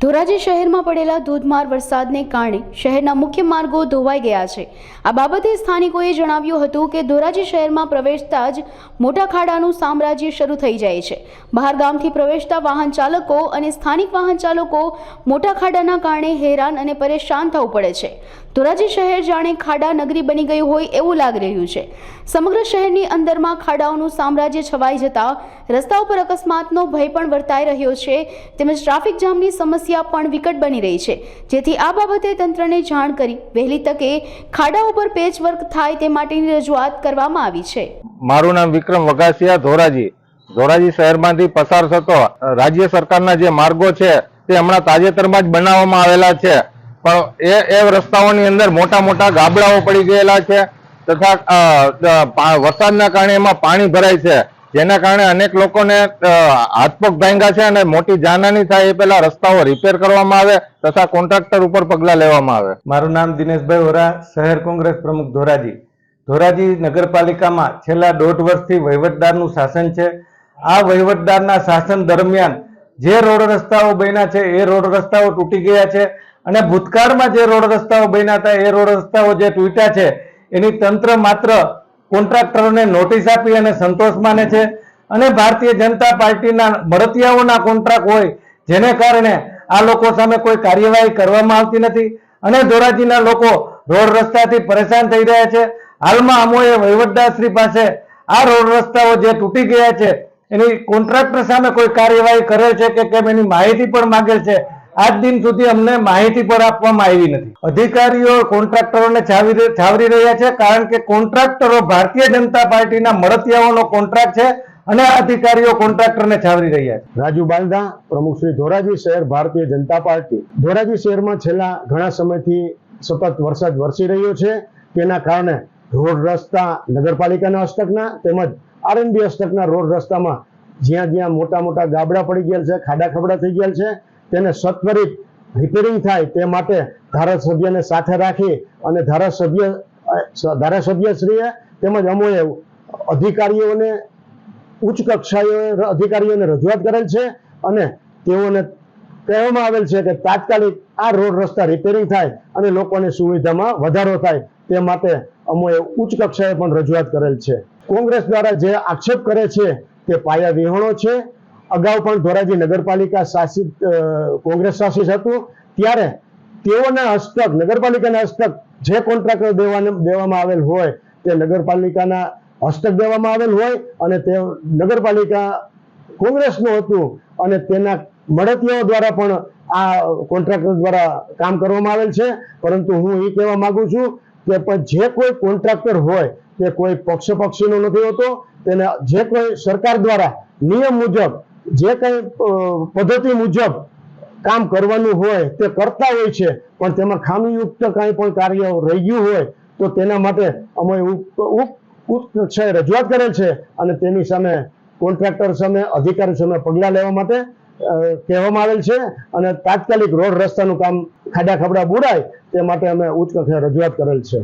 ધોરાજી શહેરમાં પડેલા ધોધમાર વરસાદને કારણે શહેરના મુખ્ય માર્ગો ધોવાઈ ગયા છે। આ બાબતે સ્થાનિકોએ જણાવ્યું હતું કે ધોરાજી શહેરમાં પ્રવેશતા જ મોટા ખાડાનું સામ્રાજ્ય શરૂ થઈ જાય છે। બહાર ગામથી પ્રવેશતા વાહન ચાલકો અને સ્થાનિક વાહન ચાલકો મોટા ખાડાના કારણે હેરાન અને પરેશાન થવું પડે છે। ધોરાજી શહેર જાણે ખાડા નગરી બની ગયું હોય એવું લાગી રહ્યું છે। સમગ્ર શહેરની અંદરમાં ખાડાઓનું સામ્રાજ્ય છવાઈ જતા રસ્તા ઉપર અકસ્માતનો ભય પણ વર્તાઈ રહ્યો છે, તેમજ ટ્રાફિક જામની સમસ્યા પણ વિકટ બની રહી છે, જેથી આ બાબતે તંત્રને જાણ કરી વહેલી તકે ખાડા ઉપર પેચવર્ક થાય તે માટેની રજૂઆત કરવામાં આવી છે। મારું નામ વિક્રમ વઘાસિયા, ધોરાજી શહેરમાંથી પસાર થતો રાજ્ય સરકારના જે માર્ગો છે તે હમણાં તાજેતરમાં જ બનાવવામાં આવેલા છે, પણ એ રસ્તાઓની અંદર મોટા મોટા ગાબડાઓ પડી ગયેલા છે તથા વરસાદના કારણે એમાં પાણી ભરાય છે, જેના કારણે અનેક લોકોને હાથપગ ભાંગ્યા છે અને મોટી જાનહાની થાય એ પહેલા રસ્તાઓ રિપેર કરવામાં આવે તથા કોન્ટ્રાક્ટર ઉપર પગલાં લેવામાં આવે। મારું નામ દિનેશભાઈ વોરા, શહેર કોંગ્રેસ પ્રમુખ ધોરાજી નગરપાલિકામાં છેલ્લા 1.5 વર્ષથી વહીવટદારનું શાસન છે। આ વહીવટદારના શાસન દરમિયાન જે રોડ રસ્તાઓ બન્યા છે એ રોડ રસ્તાઓ તૂટી ગયા છે અને ભૂતકાળમાં જે રોડ રસ્તાઓ બન્યા હતા એ રોડ રસ્તાઓ જે તૂટ્યા છે એની તંત્ર માત્ર કોન્ટ્રાક્ટરોને નોટિસ આપી અને સંતોષ માને છે અને ભારતીય જનતા પાર્ટીના મળતિયાઓના કોન્ટ્રાક્ટ હોય જેને કારણે આ લોકો સામે કોઈ કાર્યવાહી કરવામાં આવતી નથી અને ધોરાજીના લોકો રોડ રસ્તાથી પરેશાન થઈ રહ્યા છે। હાલમાં અમોએ વહીવટદારશ્રી પાસે આ રોડ રસ્તાઓ જે તૂટી ગયા છે એની કોન્ટ્રાક્ટર સામે કોઈ કાર્યવાહી કરેલ છે કે કેમ એની માહિતી પણ માંગેલ છે। આજ દિન સુધી અમને માહિતી પણ આપવામાં આવી નથી। અધિકારીઓ કોન્ટ્રાક્ટરોને છાવરી રહ્યા છે કારણ કે કોન્ટ્રાક્ટરો ભારતીય જનતા પાર્ટીના મળતિયાઓનો કોન્ટ્રાક્ટ છે અને અધિકારીઓ કોન્ટ્રાક્ટરને છાવરી રહ્યા છે। રાજુ બાલદા, પ્રમુખ શ્રી ધોરાજી શહેર ભારતીય જનતા પાર્ટી। ધોરાજી શહેરમાં છેલ્લા ઘણા સમયથી સતત વરસાદ વરસી રહ્યો છે, તેના કારણે રોડ રસ્તા નગરપાલિકાના હસ્તકના તેમજ આરએનબી હસ્તકના રોડ રસ્તામાં જ્યાં જ્યાં મોટા મોટા ગાબડા પડી ગયા છે, ખાડા ખબડા થઈ ગયા છે, તેને સત્વરિત રિપેરિંગ થાય તે માટે ધારાસભ્યને સાથે રાખી અને ધારાસભ્યશ્રીએ તેમજ અમોએ અધિકારીઓને ઉચ્ચ કક્ષાએ અધિકારીઓને રજૂઆત કરેલ છે અને તેઓને કહેવામાં આવેલ છે કે તાત્કાલિક આ રોડ રસ્તા રિપેરિંગ થાય અને લોકોની સુવિધામાં વધારો થાય તે માટે અમોએ ઉચ્ચ કક્ષાએ પણ રજૂઆત કરેલ છે। કોંગ્રેસ દ્વારા જે આક્ષેપ કરે છે તે પાયા વિહોણો છે। અગાઉ પણ ધોરાજી નગરપાલિકા શાસિત કોંગ્રેસ શાસિત હતું ત્યારે તેઓના હસ્તક નગરપાલિકાના હસ્તક જે કોન્ટ્રાક્ટર દેવામાં આવેલ હોય તે નગરપાલિકાના હસ્તક દેવામાં આવેલ હોય અને તે નગરપાલિકા કોંગ્રેસનું હતું અને તેના મળતિયાઓ દ્વારા પણ આ કોન્ટ્રાક્ટર દ્વારા કામ કરવામાં આવેલ છે। પરંતુ હું એ કહેવા માંગુ છું કે જે કોઈ કોન્ટ્રાક્ટર હોય તે કોઈ પક્ષીનો નથી હોતો, તેને જે કોઈ સરકાર દ્વારા નિયમ મુજબ જે કંઈ પદ્ધતિ મુજબ કામ કરવાનું હોય તે કરતા હોય છે, પણ તેમાં ખામીયુક્ત કાંઈ પણ કાર્ય રહી ગયું હોય તો તેના માટે અમે ઉચ્ચ કક્ષાએ રજૂઆત કરેલ છે અને તેની સામે કોન્ટ્રાક્ટર સામે અધિકારી સામે પગલાં લેવા માટે કહેવામાં આવેલ છે અને તાત્કાલિક રોડ રસ્તાનું કામ ખાડા ખબડા બુરાય તે માટે અમે ઉચ્ચ કક્ષાએ રજૂઆત કરેલ છે।